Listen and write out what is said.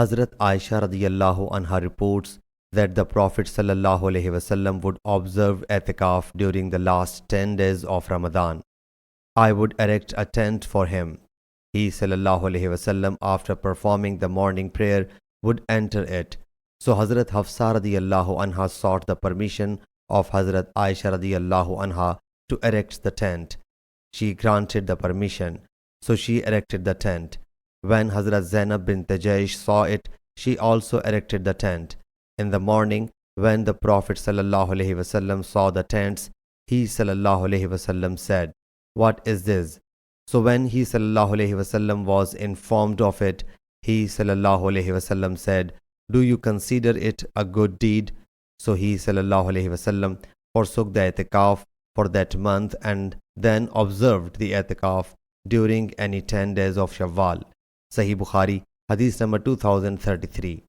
Hazrat Aisha radiyallahu anha reports that the Prophet sallallahu alaihi wasallam would observe i'tikaf during the last 10 days of Ramadan. I would erect a tent for him. He sallallahu alaihi wasallam, after performing the morning prayer, would enter it. So Hazrat Hafsa radiyallahu anha sought the permission of Hazrat Aisha radiyallahu anha to erect the tent. She granted the permission, so she erected the tent. When Hazrat Zainab bint Jaysh saw it, she also erected the tent. In the morning, when the Prophet sallallahu alaihi wasallam saw the tents, he sallallahu alaihi wasallam said, "What is this?" So when he sallallahu alaihi wasallam was informed of it, he sallallahu alaihi wasallam said, "Do you consider it a good deed?" So he sallallahu alaihi wasallam forsook the i'tikaf for that month and then observed the i'tikaf during any 10 days of Shawwal. Sahih Bukhari, Hadith number 2033.